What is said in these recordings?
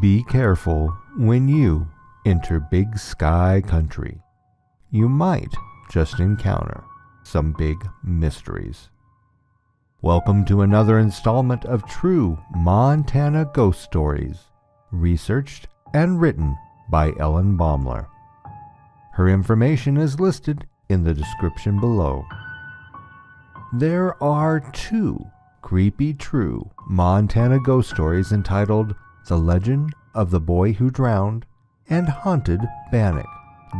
Be careful when you enter Big Sky Country. You might just encounter some big mysteries. Welcome to another installment of True Montana Ghost Stories, researched and written by Ellen Baumler. Her information is listed in the description below. There are two creepy true Montana ghost stories entitled The Legend of the Boy Who Drowned and Haunted Bannack,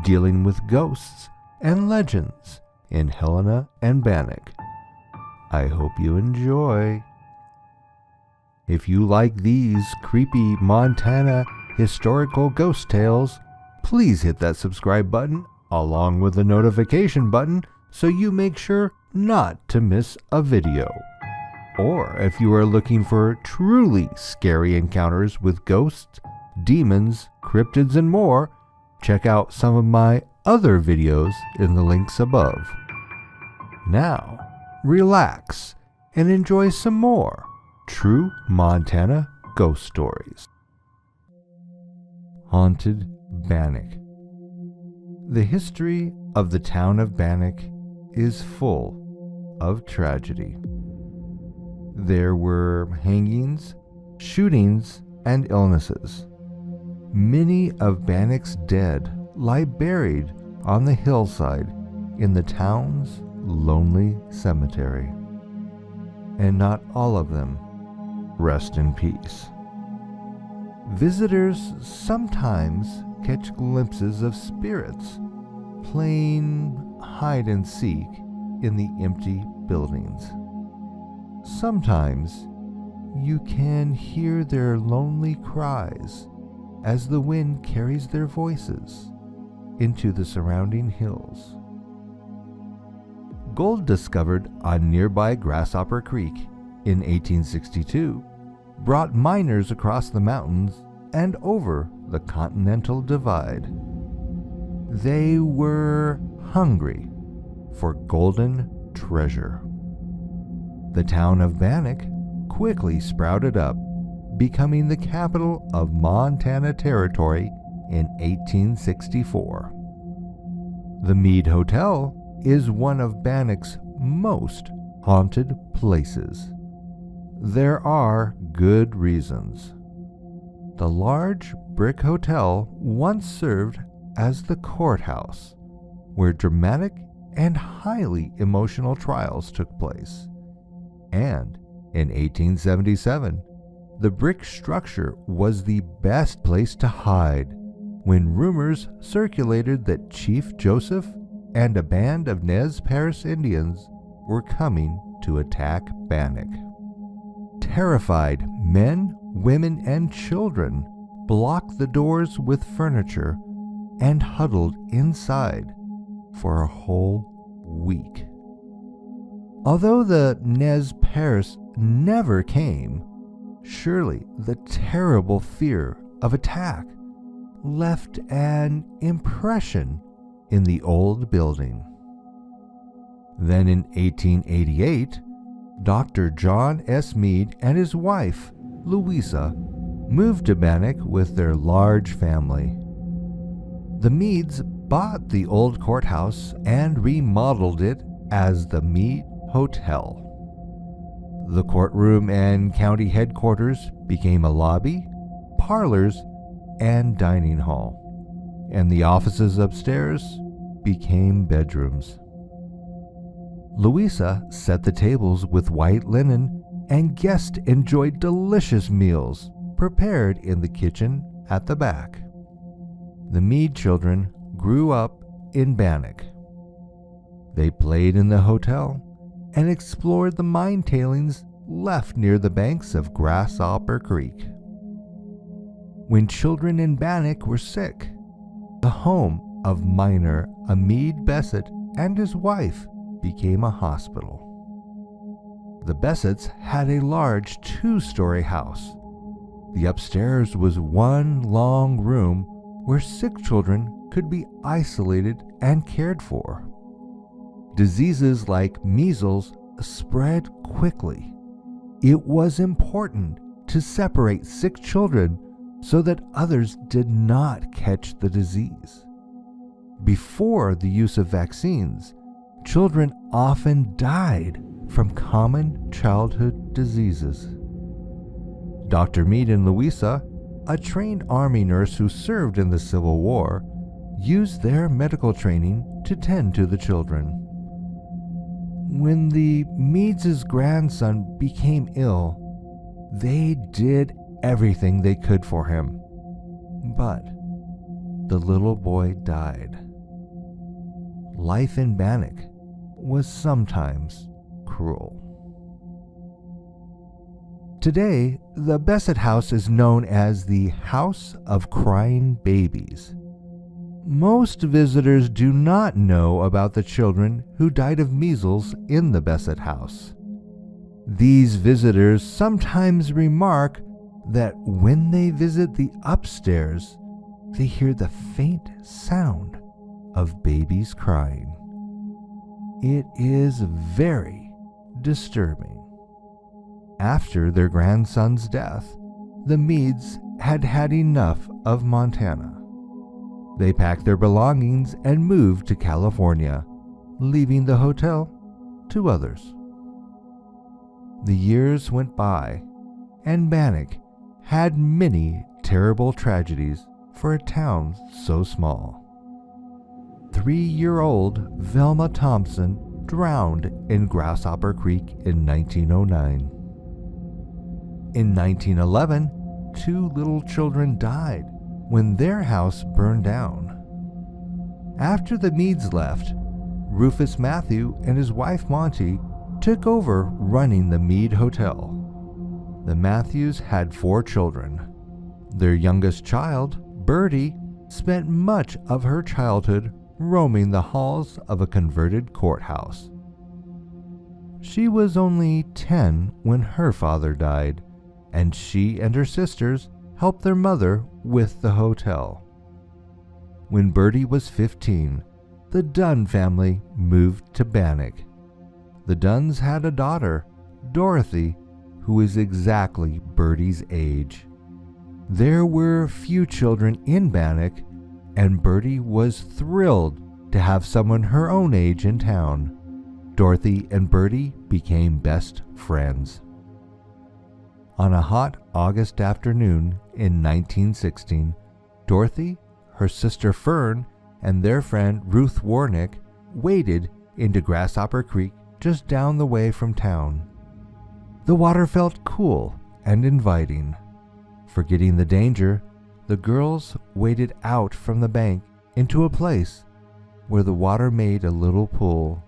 dealing with ghosts and legends in Helena and Bannack. I hope you enjoy. If you like these creepy Montana historical ghost tales, please hit that subscribe button along with the notification button so you make sure not to miss a video. Or if you are looking for truly scary encounters with ghosts, demons, cryptids, and more, check out some of my other videos in the links above. Now, relax and enjoy some more true Montana ghost stories. Haunted Bannack. The history of the town of Bannack is full of tragedy. There were hangings, shootings, and illnesses. Many of Bannack's dead lie buried on the hillside in the town's lonely cemetery. And not all of them rest in peace. Visitors sometimes catch glimpses of spirits playing hide and seek in the empty buildings. Sometimes you can hear their lonely cries as the wind carries their voices into the surrounding hills. Gold discovered on nearby Grasshopper Creek in 1862 brought miners across the mountains and over the Continental Divide. They were hungry for golden treasure. The town of Bannack quickly sprouted up, becoming the capital of Montana Territory in 1864. The Mead Hotel is one of Bannack's most haunted places. There are good reasons. The large brick hotel once served as the courthouse, where dramatic and highly emotional trials took place. And in 1877, the brick structure was the best place to hide when rumors circulated that Chief Joseph and a band of Nez Perce Indians were coming to attack Bannack. Terrified men, women, and children blocked the doors with furniture and huddled inside for a whole week. Although the Nez Perce never came, surely the terrible fear of attack left an impression in the old building. Then in 1888, Dr. John S. Mead and his wife, Louisa, moved to Bannack with their large family. The Meads bought the old courthouse and remodeled it as the Mead Hotel. The courtroom and county headquarters became a lobby, parlors, and dining hall, and the offices upstairs became bedrooms. Louisa set the tables with white linen, and guests enjoyed delicious meals prepared in the kitchen at the back. The Mead children grew up in Bannack. They played in the hotel and explored the mine tailings left near the banks of Grasshopper Creek. When children in Bannack were sick, the home of miner Amede Bessett and his wife became a hospital. The Bessetts had a large 2-story house. The upstairs was one long room where sick children could be isolated and cared for. Diseases like measles spread quickly. It was important to separate sick children so that others did not catch the disease. Before the use of vaccines, children often died from common childhood diseases. Dr. Meade and Louisa, a trained Army nurse who served in the Civil War, used their medical training to tend to the children. When the Meades' grandson became ill, they did everything they could for him, but the little boy died. Life in Bannack was sometimes cruel. Today, the Bessett House is known as the House of Crying Babies. Most visitors do not know about the children who died of measles in the Bessett House. These visitors sometimes remark that when they visit the upstairs, they hear the faint sound of babies crying. It is very disturbing. After their grandson's death, the Meades had had enough of Montana. They packed their belongings and moved to California, leaving the hotel to others. The years went by, and Bannack had many terrible tragedies for a town so small. 3-year-old Velma Thompson drowned in Grasshopper Creek in 1909. In 1911, 2 little children died when their house burned down. After the Meades left, Rufus Matthew and his wife Monty took over running the Meade Hotel. The Matthews had 4 children. Their youngest child, Bertie, spent much of her childhood roaming the halls of a converted courthouse. She was only 10 when her father died, and she and her sisters helped their mother with the hotel. When Bertie was 15, the Dunn family moved to Bannack. The Dunns had a daughter, Dorothy, who is exactly Bertie's age. There were few children in Bannack, and Bertie was thrilled to have someone her own age in town. Dorothy and Bertie became best friends. On a hot August afternoon in 1916, Dorothy, her sister Fern, and their friend Ruth Warnick waded into Grasshopper Creek just down the way from town. The water felt cool and inviting. Forgetting the danger, the girls waded out from the bank into a place where the water made a little pool.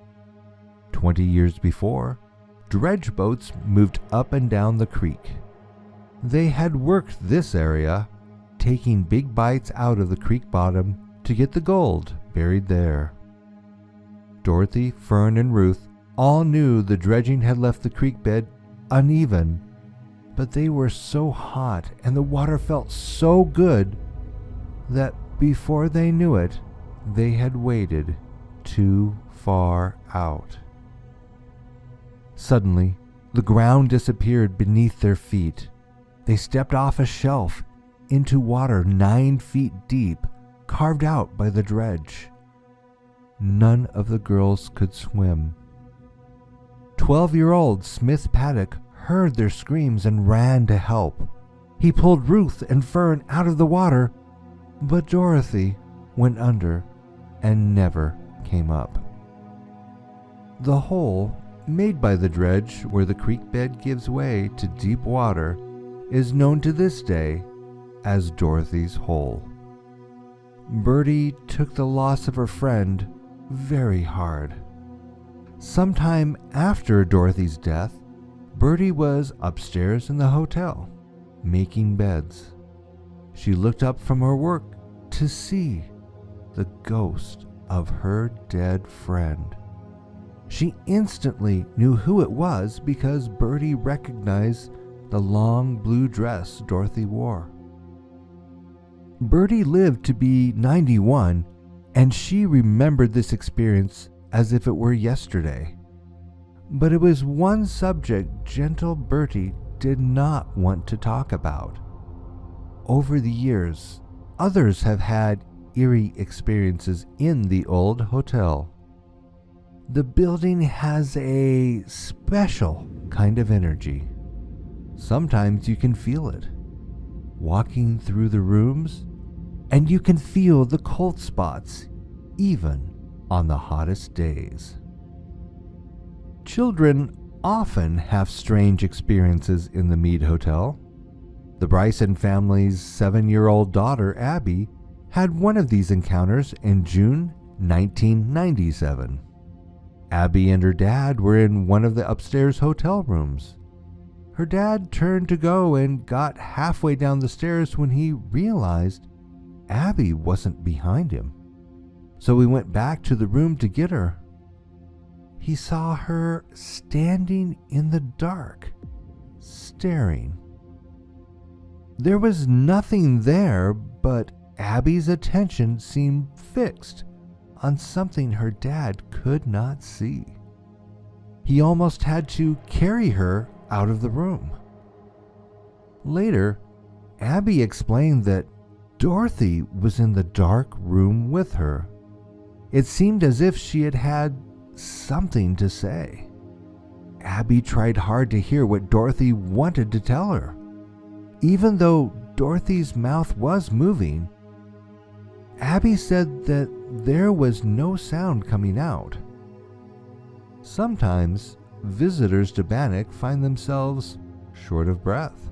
20 years before, dredge boats moved up and down the creek. They had worked this area, taking big bites out of the creek bottom to get the gold buried there. Dorothy, Fern, and Ruth all knew the dredging had left the creek bed uneven, but they were so hot and the water felt so good that before they knew it, they had waded too far out. Suddenly, the ground disappeared beneath their feet. They stepped off a shelf into water 9 feet deep, carved out by the dredge. None of the girls could swim. 12-year-old Smith Paddock heard their screams and ran to help. He pulled Ruth and Fern out of the water, but Dorothy went under and never came up. The hole made by the dredge where the creek bed gives way to deep water is known to this day as Dorothy's Hole. Bertie took the loss of her friend very hard. Sometime after Dorothy's death, Bertie was upstairs in the hotel, making beds. She looked up from her work to see the ghost of her dead friend. She instantly knew who it was because Bertie recognized the long blue dress Dorothy wore. Bertie lived to be 91, and she remembered this experience as if it were yesterday. But it was one subject gentle Bertie did not want to talk about. over the years, others have had eerie experiences in the old hotel. The building has a special kind of energy. Sometimes you can feel it, walking through the rooms, and you can feel the cold spots even on the hottest days. Children often have strange experiences in the Mead Hotel. The Bryson family's 7-year-old daughter, Abby, had one of these encounters in June 1997. Abby and her dad were in one of the upstairs hotel rooms. Her dad turned to go and got halfway down the stairs when he realized Abby wasn't behind him. So he went back to the room to get her. He saw her standing in the dark, staring. There was nothing there, but Abby's attention seemed fixed on something her dad could not see. He almost had to carry her out of the room. Later, Abby explained that Dorothy was in the dark room with her. It seemed as if she had something to say. Abby tried hard to hear what Dorothy wanted to tell her. Even though Dorothy's mouth was moving, Abby said that there was no sound coming out. Sometimes visitors to Bannack find themselves short of breath.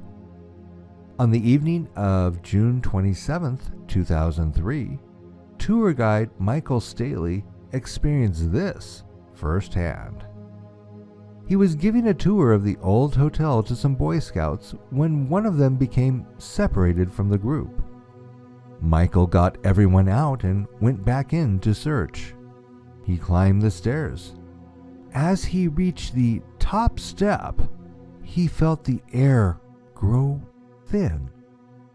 On the evening of June 27, 2003, tour guide Michael Staley experienced this firsthand. He was giving a tour of the old hotel to some Boy Scouts when one of them became separated from the group. Michael got everyone out and went back in to search. He climbed the stairs. As he reached the top step, he felt the air grow thin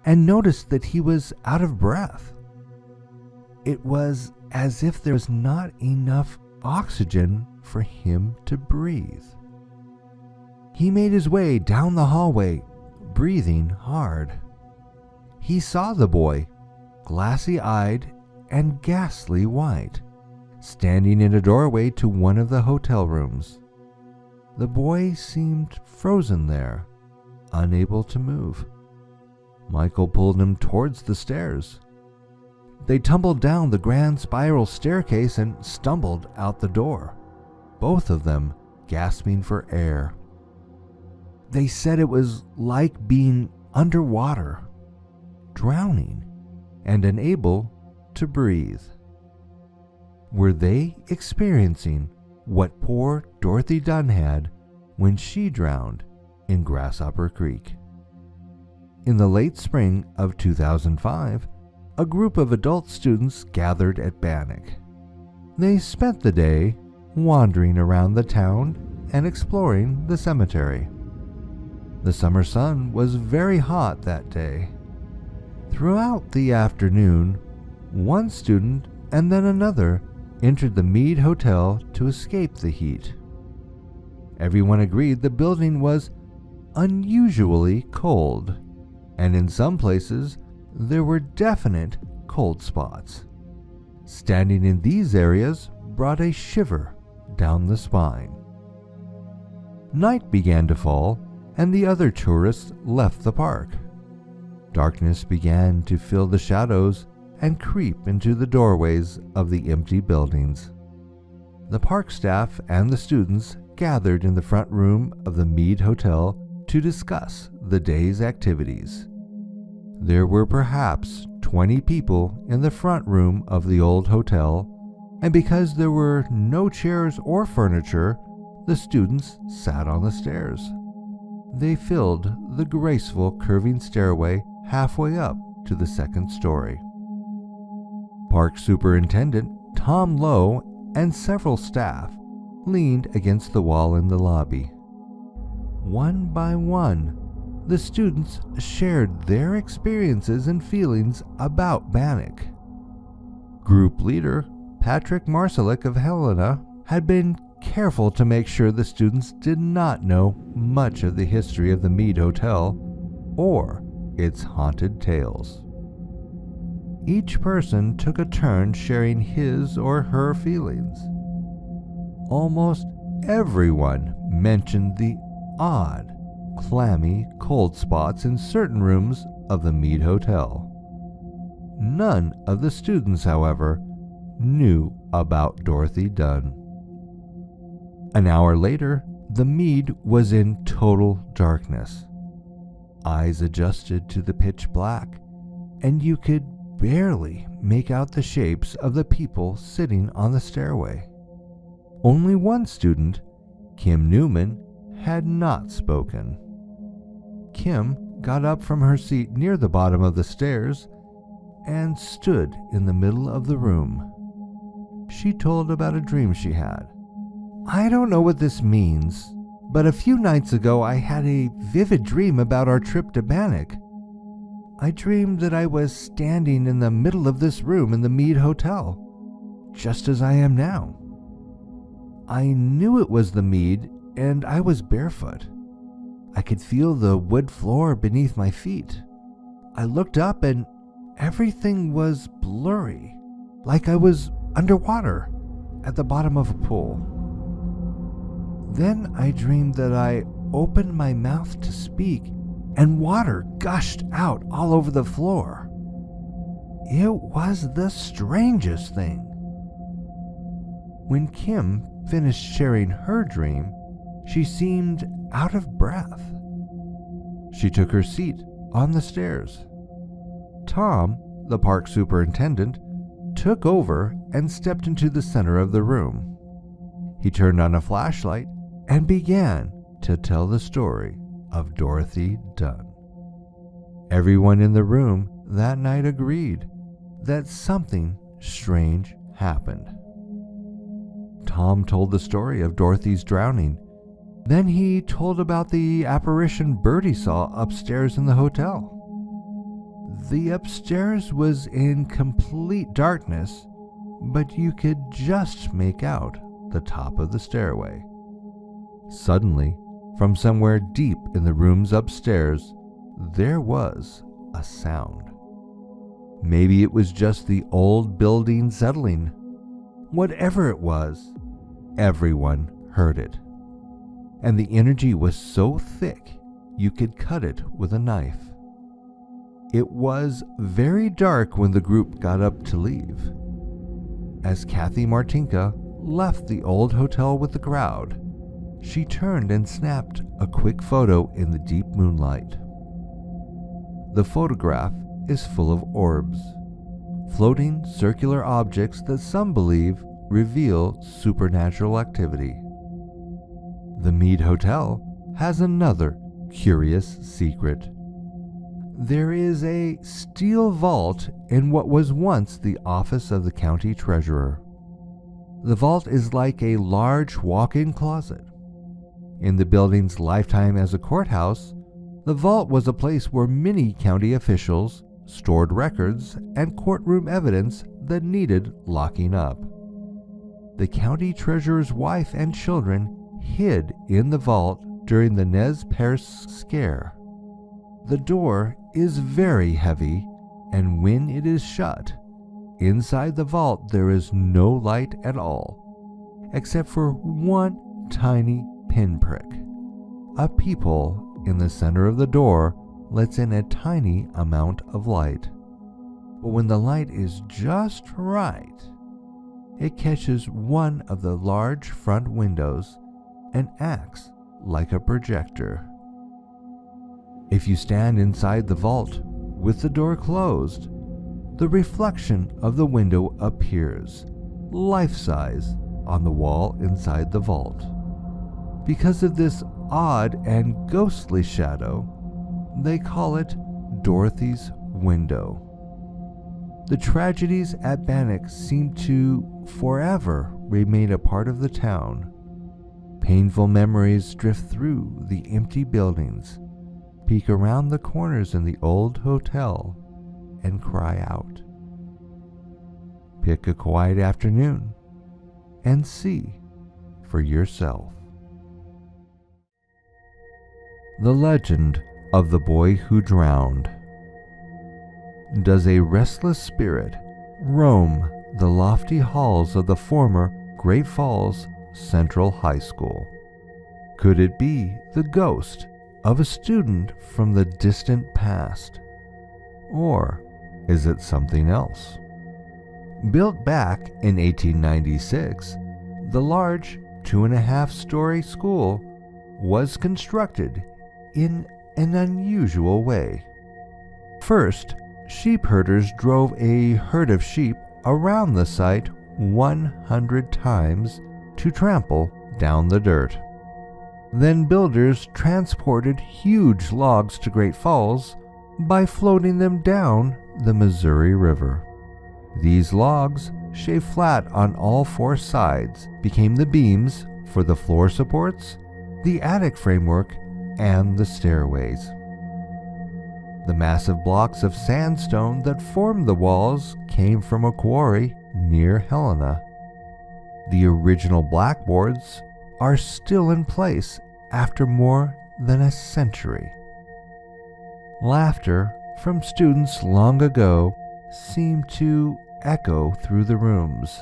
and noticed that he was out of breath. It was as if there was not enough oxygen for him to breathe. He made his way down the hallway, breathing hard. He saw the boy, glassy-eyed and ghastly white, standing in a doorway to one of the hotel rooms. The boy seemed frozen there, unable to move. Michael pulled him towards the stairs. They tumbled down the grand spiral staircase and stumbled out the door, both of them gasping for air. They said it was like being underwater, drowning, and unable to breathe. Were they experiencing what poor Dorothy Dunn had when she drowned in Grasshopper Creek? In the late spring of 2005, a group of adult students gathered at Bannack. They spent the day wandering around the town and exploring the cemetery. The summer sun was very hot that day. Throughout the afternoon, one student and then another entered the Mead Hotel to escape the heat. Everyone agreed the building was unusually cold, and in some places there were definite cold spots. Standing in these areas brought a shiver down the spine. Night began to fall, and the other tourists left the park. Darkness began to fill the shadows and creep into the doorways of the empty buildings. The park staff and the students gathered in the front room of the Mead Hotel to discuss the day's activities. There were perhaps 20 people in the front room of the old hotel, and because there were no chairs or furniture, the students sat on the stairs. They filled the graceful curving stairway halfway up to the second story. Park Superintendent Tom Lowe and several staff leaned against the wall in the lobby. One by one, the students shared their experiences and feelings about Bannack. Group leader Patrick Marsalek of Helena had been careful to make sure the students did not know much of the history of the Mead Hotel or its haunted tales. Each person took a turn sharing his or her feelings. Almost everyone mentioned the odd, clammy cold spots in certain rooms of the Mead Hotel. None of the students, however, knew about Dorothy Dunn. An hour later, the Mead was in total darkness. Eyes adjusted to the pitch black, and you could barely make out the shapes of the people sitting on the stairway. Only one student, Kim Newman, had not spoken. Kim got up from her seat near the bottom of the stairs and stood in the middle of the room. She told about a dream she had. "I don't know what this means, but a few nights ago I had a vivid dream about our trip to Bannack. I dreamed that I was standing in the middle of this room in the Mead Hotel, just as I am now. I knew it was the Mead, and I was barefoot. I could feel the wood floor beneath my feet. I looked up and everything was blurry, like I was underwater at the bottom of a pool. Then I dreamed that I opened my mouth to speak, and water gushed out all over the floor. It was the strangest thing." When Kim finished sharing her dream, she seemed out of breath. She took her seat on the stairs. Tom, the park superintendent, took over and stepped into the center of the room. He turned on a flashlight and began to tell the story of Dorothy Dunn. Everyone in the room that night agreed that something strange happened. Tom told the story of Dorothy's drowning. Then he told about the apparition Bertie saw upstairs in the hotel. The upstairs was in complete darkness, but you could just make out the top of the stairway. Suddenly, from somewhere deep in the rooms upstairs, there was a sound. Maybe it was just the old building settling. Whatever it was, everyone heard it. And the energy was so thick you could cut it with a knife. It was very dark when the group got up to leave. As Kathy Martinka left the old hotel with the crowd, she turned and snapped a quick photo in the deep moonlight. The photograph is full of orbs, floating circular objects that some believe reveal supernatural activity. The Mead Hotel has another curious secret. There is a steel vault in what was once the office of the county treasurer. The vault is like a large walk-in closet. In the building's lifetime as a courthouse, the vault was a place where many county officials stored records and courtroom evidence that needed locking up. The county treasurer's wife and children hid in the vault during the Nez Perce scare. The door is very heavy, and when it is shut, inside the vault there is no light at all, except for one tiny pinprick. A peephole in the center of the door lets in a tiny amount of light. But when the light is just right, it catches one of the large front windows and acts like a projector. If you stand inside the vault with the door closed, the reflection of the window appears, life-size, on the wall inside the vault. Because of this odd and ghostly shadow, they call it Dorothy's window. The tragedies at Bannack seem to forever remain a part of the town. Painful memories drift through the empty buildings, peek around the corners in the old hotel, and cry out. Pick a quiet afternoon and see for yourself. The Legend of the Boy Who Drowned. does a restless spirit roam the lofty halls of the former Great Falls Central High School? Could it be the ghost of a student from the distant past? Or is it something else? Built back in 1896, the large 2.5-story school was constructed in an unusual way. First, sheep herders drove a herd of sheep around the site 100 times to trample down the dirt. Then builders transported huge logs to Great Falls by floating them down the Missouri River. These logs, shaved flat on all 4 sides, became the beams for the floor supports, the attic framework, and the stairways. The massive blocks of sandstone that formed the walls came from a quarry near Helena. The original blackboards are still in place after more than a century. Laughter from students long ago seemed to echo through the rooms.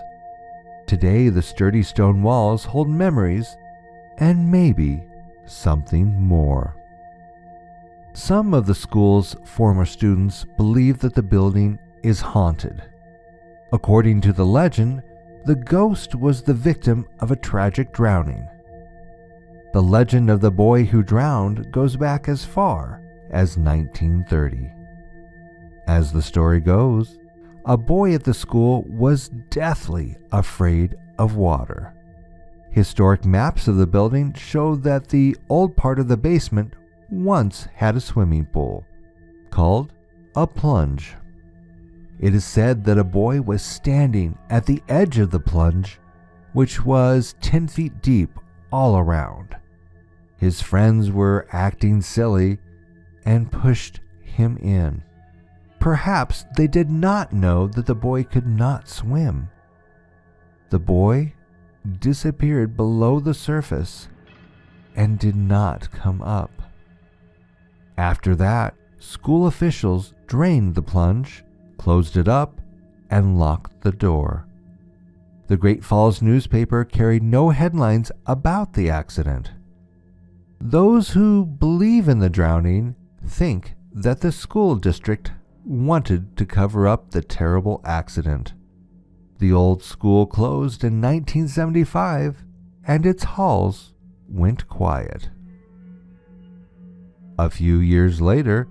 Today, the sturdy stone walls hold memories and maybe something more. Some of the school's former students believe that the building is haunted. According to the legend, the ghost was the victim of a tragic drowning. The legend of the boy who drowned goes back as far as 1930. As the story goes, a boy at the school was deathly afraid of water. Historic maps of the building show that the old part of the basement once had a swimming pool, called a plunge. It is said that a boy was standing at the edge of the plunge, which was 10 feet deep all around. His friends were acting silly and pushed him in. Perhaps they did not know that the boy could not swim. The boy disappeared below the surface and did not come up. After that, school officials drained the plunge, closed it up, and locked the door. The Great Falls newspaper carried no headlines about the accident. Those who believe in the drowning think that the school district wanted to cover up the terrible accident. The old school closed in 1975, and its halls went quiet. A few years later,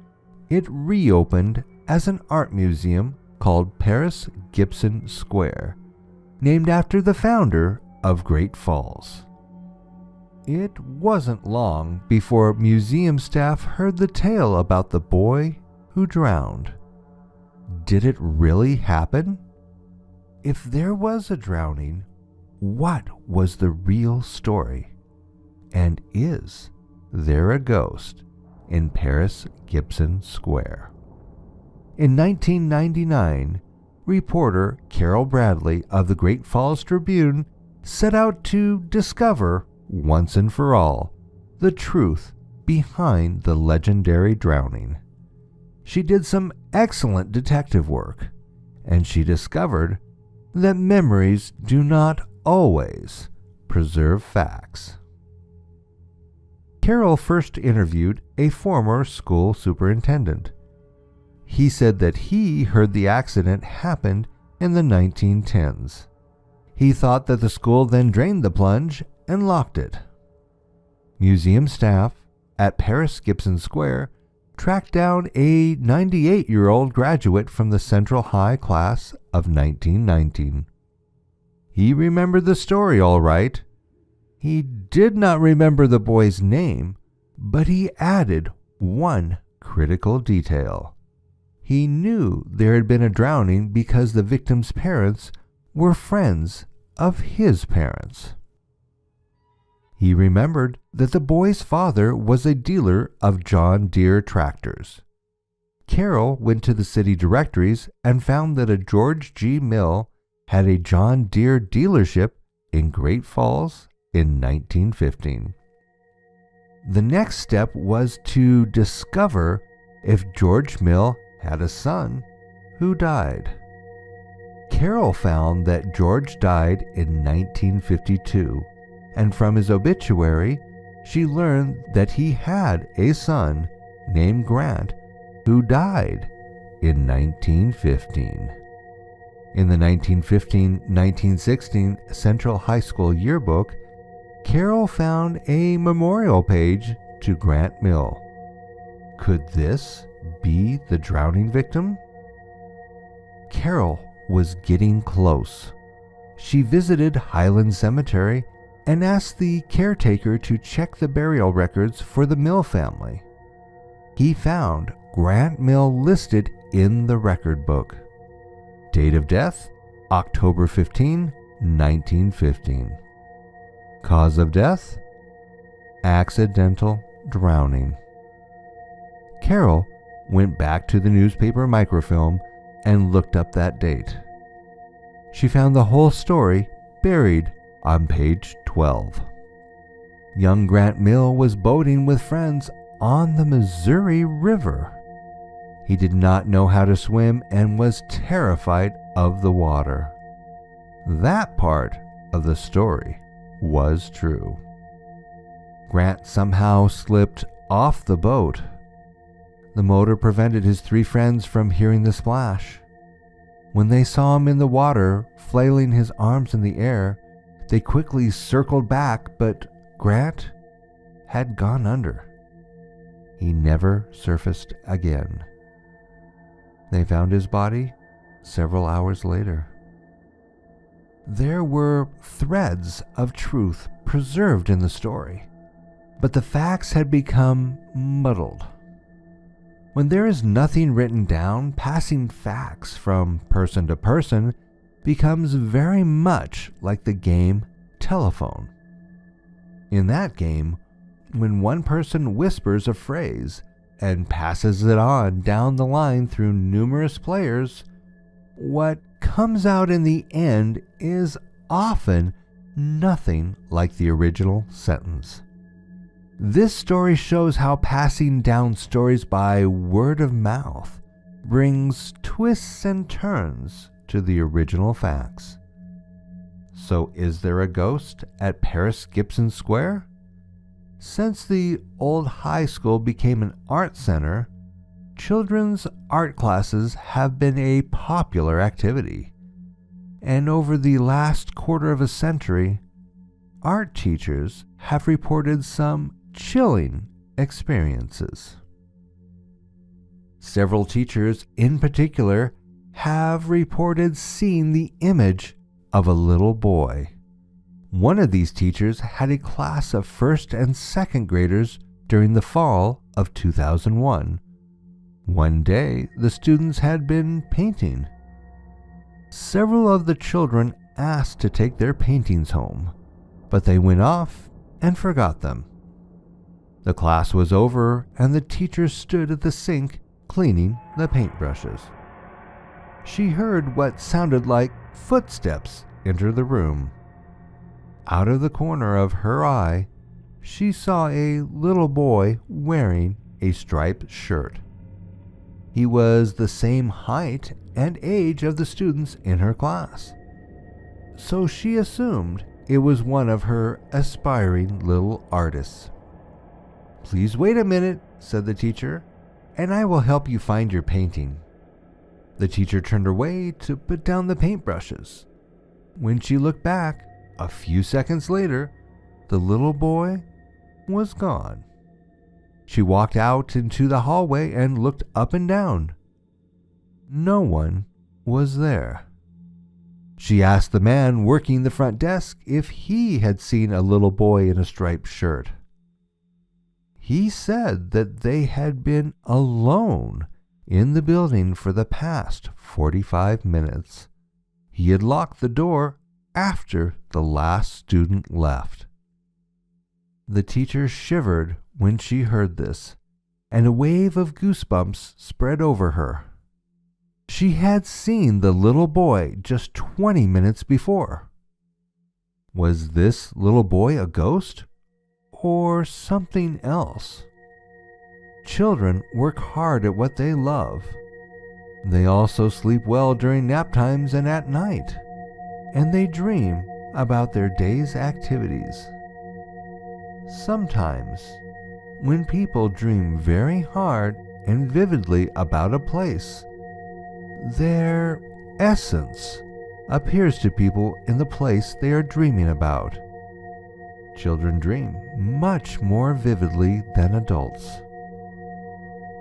it reopened as an art museum called Paris Gibson Square, named after the founder of Great Falls. It wasn't long before museum staff heard the tale about the boy who drowned. Did it really happen? If there was a drowning, what was the real story? And is there a ghost in Paris Gibson Square? In 1999, reporter Carol Bradley of the Great Falls Tribune set out to discover, once and for all, the truth behind the legendary drowning. She did some excellent detective work, and she discovered that memories do not always preserve facts. Carol first interviewed a former school superintendent. He said that he heard the accident happened in the 1910s. He thought that the school then drained the plunge and locked it. Museum staff at Paris Gibson Square tracked down a 98-year-old graduate from the Central High class of 1919. He remembered the story all right. He did not remember the boy's name, but he added one critical detail. He knew there had been a drowning because the victim's parents were friends of his parents. He remembered that the boy's father was a dealer of John Deere tractors. Carol went to the city directories and found that a George G. Mill had a John Deere dealership in Great Falls in 1915. The next step was to discover if George Mill had a son who died. Carol found that George died in 1952, and from his obituary, she learned that he had a son named Grant who died in 1915. In the 1915-1916 Central High School yearbook, Carol found a memorial page to Grant Mill. Could this be the drowning victim? Carol was getting close. She visited Highland Cemetery and asked the caretaker to check the burial records for the Mill family. He found Grant Mill listed in the record book. Date of death, October 15, 1915. Cause of death, accidental drowning. Carol went back to the newspaper microfilm and looked up that date. She found the whole story buried on page 12. Young Grant Mill was boating with friends on the Missouri River. He did not know how to swim and was terrified of the water. That part of the story was true. Grant somehow slipped off the boat. The motor prevented his three friends from hearing the splash. When they saw him in the water, flailing his arms in the air, they quickly circled back, but Grant had gone under. He never surfaced again. They found his body several hours later. There were threads of truth preserved in the story, but the facts had become muddled. When there is nothing written down, passing facts from person to person becomes very much like the game telephone. In that game, when one person whispers a phrase and passes it on down the line through numerous players, what comes out in the end is often nothing like the original sentence. This story shows how passing down stories by word of mouth brings twists and turns to the original facts. So is there a ghost at Paris Gibson Square? Since the old high school became an art center, children's art classes have been a popular activity. And over the last quarter of a century, art teachers have reported some chilling experiences. Several teachers in particular have reported seeing the image of a little boy. One of these teachers had a class of first and second graders during the fall of 2001. One day, the students had been painting. Several of the children asked to take their paintings home, but they went off and forgot them. The class was over and the teacher stood at the sink cleaning the paintbrushes. She heard what sounded like footsteps enter the room. Out of the corner of her eye, she saw a little boy wearing a striped shirt. He was the same height and age of the students in her class, so she assumed it was one of her aspiring little artists. "Please wait a minute," said the teacher, "and I will help you find your painting." The teacher turned away to put down the paintbrushes. When she looked back, a few seconds later, the little boy was gone. She walked out into the hallway and looked up and down. No one was there. She asked the man working the front desk if he had seen a little boy in a striped shirt. He said that they had been alone in the building for the past 45 minutes. He had locked the door after the last student left. The teacher shivered when she heard this, and a wave of goosebumps spread over her. She had seen the little boy just 20 minutes before. Was this little boy a ghost or something else? Children work hard at what they love. They also sleep well during nap times and at night, and they dream about their day's activities. Sometimes, when people dream very hard and vividly about a place, their essence appears to people in the place they are dreaming about. Children dream much more vividly than adults.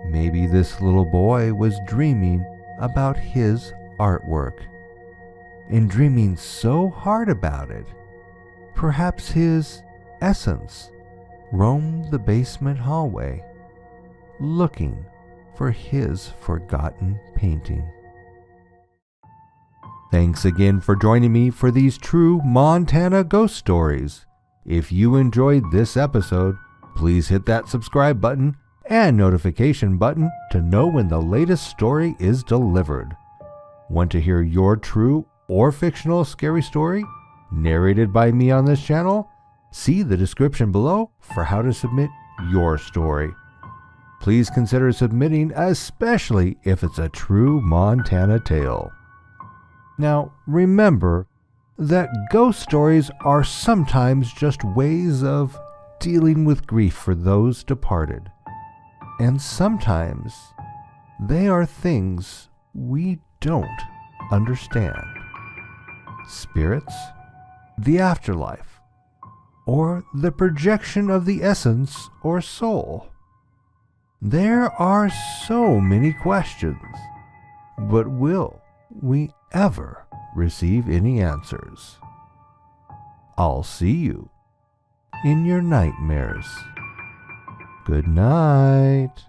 Maybe this little boy was dreaming about his artwork, and dreaming so hard about it, perhaps his essence roamed the basement hallway, looking for his forgotten painting. Thanks again for joining me for these true Montana ghost stories. If you enjoyed this episode, please hit that subscribe button and notification button to know when the latest story is delivered. Want to hear your true or fictional scary story narrated by me on this channel? See the description below for how to submit your story. Please consider submitting, especially if it's a true Montana tale. Now, remember that ghost stories are sometimes just ways of dealing with grief for those departed. And sometimes they are things we don't understand. Spirits, the afterlife, or the projection of the essence or soul. There are so many questions, but will we ever receive any answers? I'll see you in your nightmares. Good night.